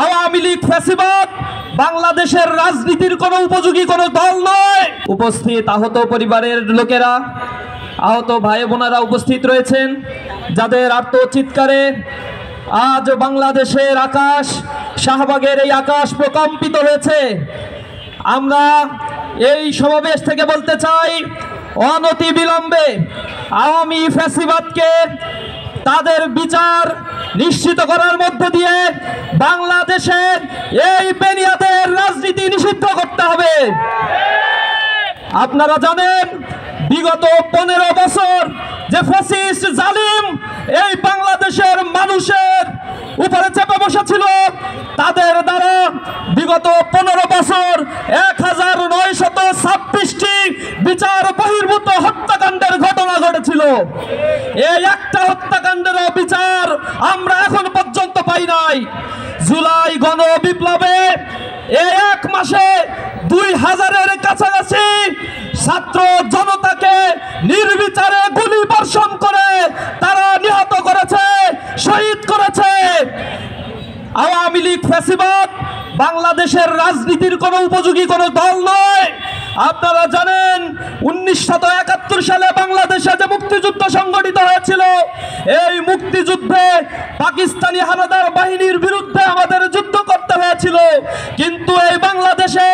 আওয়ামী লীগ ফ্যাসিবাদ বাংলাদেশের রাজনীতির কোনো উপযোগী কোনো দল নয়। উপস্থিত আহত পরিবারের লোকেরা, আহত ভাই বোনেরা উপস্থিত রয়েছেন, যাদের আর্তচিৎকারে আজ বাংলাদেশের আকাশ, শাহবাগের এই আকাশ প্রকম্পিত হয়েছে। আমরা এই সমাবেশ থেকে বলতে চাই, অনতি বিলম্বে আওয়ামী ফ্যাসিবাদকে তাদের বিচার নিশ্চিত করার মধ্য দিয়ে বাংলাদেশের এই বেনিয়াদের রাজনীতি নিষিদ্ধ করতে হবে। আপনারা জানেন, বিগত 15 বছর যে ফ্যাসিস্ট জালিম এই বাংলাদেশের মানুষের উপরে চেপে বসেছিল, তাদের দ্বারা বিগত 15 বছর 1926টি বিচার বহির্ভূত হত্যাকাণ্ডের ঘটনা ঘটেছিল। এই একটা হত্যাকাণ্ডেরও বিচার আমরা এখন পর্যন্ত পাই নাই। জুলাই গণ বিপ্লবে এই এক মাসে 2000-এর কাছাকাছি ছাত্র জনতাকে নির্বিচারে গুলি বর্ষণ করে তারা নিহত করেছে, শহীদ করেছে। আওয়ামী লীগ ফ্যাসিবাদ বাংলাদেশের রাজনীতির কোনো উপযোগী কোনো দল নয়। আপনারা জানেন, 1971 সালে বাংলাদেশে যে মুক্তিযুদ্ধ সংগঠিত হয়েছিল, এই মুক্তিযুদ্ধে পাকিস্তানি হানাদার বাহিনীর বিরুদ্ধে আমাদের যুদ্ধ করতে হয়েছিল। কিন্তু এই বাংলাদেশে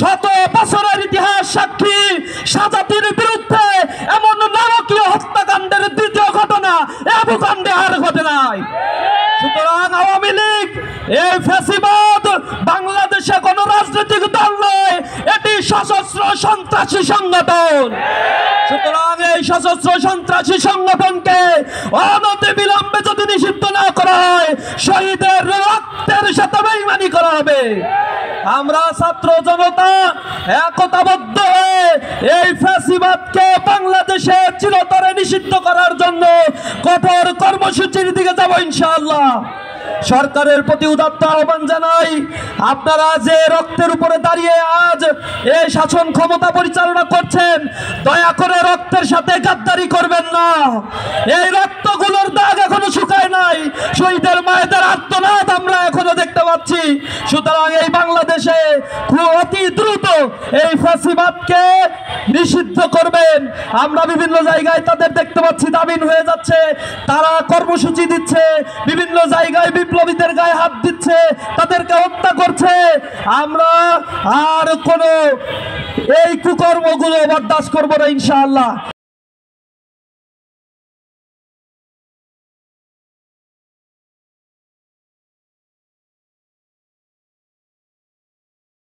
শত বছরের ইতিহাস সাক্ষী, সাজাতির বিরুদ্ধে এমন নারকীয় হত্যাকাণ্ডের দ্বিতীয় ঘটনা এ ভূখণ্ডে আর ঘটে নাই। সুতরাং আওয়ামী লীগ এই ফ্যাসিবাদ বাংলাদেশে কোনো রাজনৈতিক দল নয়, এটি সশস্ত্র সন্ত্রাসী সংগঠন। সুতরাং এই সশস্ত্র সন্ত্রাসী সংগঠনকে অনতি বিলম্বে যদি নিষিদ্ধ না করা হয়, শহীদের রক্তের সাথে বেইমানি করা হবে। আমরা ছাত্র জনতা একতাবদ্ধ হয়ে এই ফ্যাসিবাদকে বাংলাদেশে চিরতরে নিষিদ্ধ করার জন্য কঠোর কর্মসূচির দিকে যাব ইনশাআল্লাহ। সরকারের প্রতি উদাত্ত আহ্বান জানাই, আপনারা যে রক্তের উপরে দাঁড়িয়ে আজ এই শাসন ক্ষমতা পরিচালনা করছেন, দয়া করে রক্তের সাথে গাদ্দারি করবেন না। এই রক্তগুলোর দাগ এখনো শুকায় নাই, শহীদের মায়েদের আর্তনাদ আমরা এখনো দেখতে পাচ্ছি। সুতরাং এই বাংলাদেশে খুব অতি দ্রুত এই ফ্যাসিবাদকে নিষিদ্ধ করবেন। আমরা বিভিন্ন জায়গায় তাদের দেখতে পাচ্ছি দাবিন হয়ে যাচ্ছে, তারা কর্মসূচি দিচ্ছে, বিভিন্ন জায়গায় বিপ্লবীদের গায়ে হাত দিচ্ছে, তাদেরকে হত্যা করছে। আমরা আর কোনো এই কুকর্মগুলো বরদাস্ত করবো না ইনশাআল্লাহ।